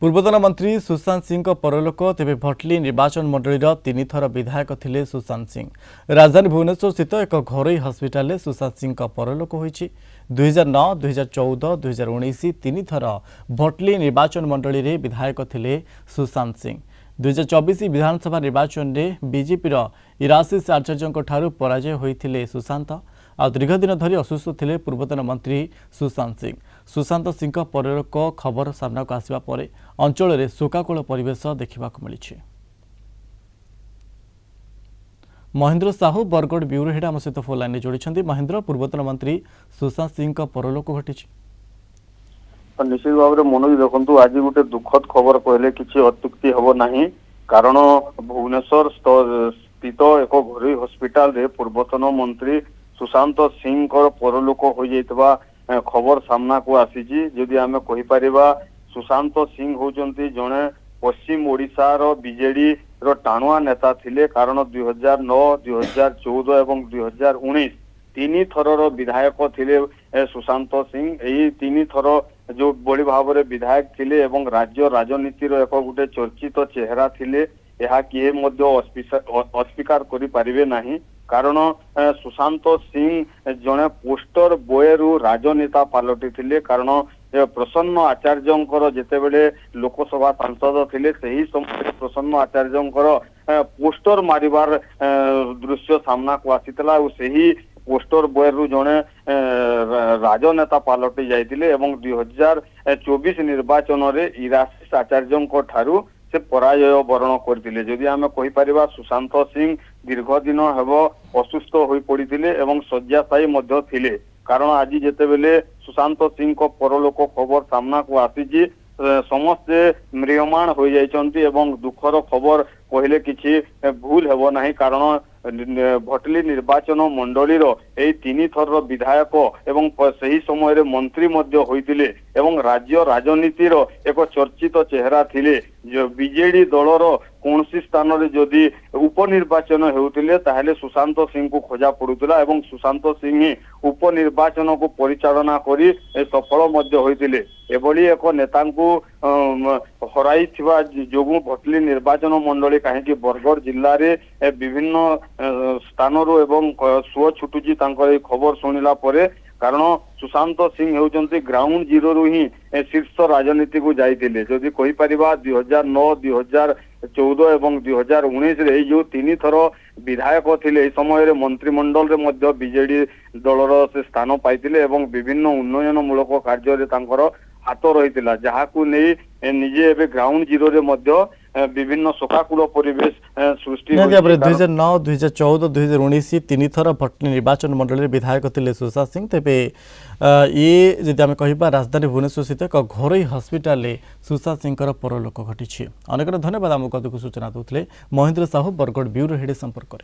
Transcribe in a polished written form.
पूर्वतन मंत्री सुशांत सिंह परलोक तेज भटली निर्वाचन मंडल तीन थर विधायक थिले सुशांत सिंह। राजधानी भुवनेश्वर स्थित एक घरोई हस्पिटाल सुशांत सिंह परलोक होईछि। 2009, 2014, 2019 तीन थर भटली निर्वाचन मंडल में विधायक थिले सुशांत सिंह। 2024 विधानसभा निर्वाचन में बीजेपी इराशिष आचार्य पराजय होते सुशांत आ दीर्घ दिन धरी असुस्थ थिले पूर्वतन मंत्री सुशांत सिंह। सुशांत सिंह परलोक खबर सामना को आसिबा परे अंचल में शोकाकुल परिवेश देखा मिली। महेंद्र साहू बरगढ़ ब्यूरो हेड आम सहित फोन लाइन जोड़ी। महेंद्र, पूर्वतन मंत्री सुशांत सिंह परलोक घटी निश्चित भाव में मनोज देखु आज गोटे दुखद खबर कहले किसी अत्युक्ति हम ना, कारण भुवनेश्वर स्थित एक घरोई हस्पिटाल रे पूर्वतन मंत्री सुशांत सिंह परलोक हो जाइतबा खबर सामना को आसी। जदि आम कहीपर सुशांत सिंह होचंती जड़े पश्चिम ओडिशार बीजेडी रो टाणुआ नेता थिले, कारण 2009, 2014 एवं 2019 तीन थरर विधायक थिले सुशांत सिंह। यही तीन थर जो बड़ी भाव में विधायक थिले एवं राज्य राजनीतिर एक गोटे चर्चित चेहरा थिले, यह किए अस्वीकार करि परिबे नाही, कारण सुशांत सिंह जड़े पोस्टर बॉय रु राजनेता पलटि थिले। कारण प्रसन्न आचार्यंकर जेतेबेले लोकसभा सांसद थिले सही समय प्रसन्न आचार्यंकर पोस्टर मारिबार दृश्य सामना को आसीतला और सही पोस्टर बॉय रु जड़े राजनेता पलटि जाइतिले एवं 2024 निर्वाचन रे इराशिष आचार्यंकर ठारू से पराजय वरण करथिले। जदि आम कहीपर सुशांत सिंह दीर्घ दिन हेब असुस्थ हो पड़ते एवं शय्याशायी मध्य थिले, कारण आज जेतेबेले सुशांत सिंह को परलोक खबर सामना को आसी समस्ते म्रियमाण हो जाइछन्ति एवं दुखर खबर कहले किछि भूल हेब नाही, कारण भटली निर्वाचन मंडलीर एई तीन थर विधायक एवं सही समय मंत्री मध्य होइतिले एवं राज्य राजनीतिर एक चर्चित चेहरा थिले। जो बीजेडी दलर कौन स्थान रे जदि उपनिर्वाचन हेउतिले ताहेले सुशांत सिंह को खोजा पड़ुतला एवं सुशांत सिंह ही उपनिर्वाचन को परिचालना करी सफल मध्य होइतिले। एभली एक नेता को हराई थिबा जोगु भटली निर्वाचन मंडली कहीं बरगढ़ जिल्ला रे विभिन्न स्थान एवं सुओ छुटुची खबर शुणिला परे, कारण सुशांत सिंह होउचंती ग्राउंड जीरो रु ही शीर्ष राजनीति को जाइतिले। जदि कहीपर 2009, 2014 एवं 2019 रे जो तीन थर विधायक थिले समय मंत्रिमंडल रे मध्य बीजेडी दलर से स्थान पाइतिले एवं विभिन्न उन्नयन मूलक कार्य रे तांकर हाथ रही, जहाँ को नहीं निजे एवं ग्राउंड जीरो रे मध्य विभिन्न शोकाकुल परिवेश सृष्टि। 2009, 2014, 2019 तीन थर भटली निर्वाचन मंडल में विधायक थिले सुशांत सिंह। तेबे ये जदि आम कहिबा राजधानी भुवनेश्वर स्थित एक घरोई हस्पिटाल सुशांत सिंह परलोक घटी। अनेक धन्यवाद आमको सूचना दूसरे महेंद्र साहू बरगढ़ ब्यूरो हेड संपर्क।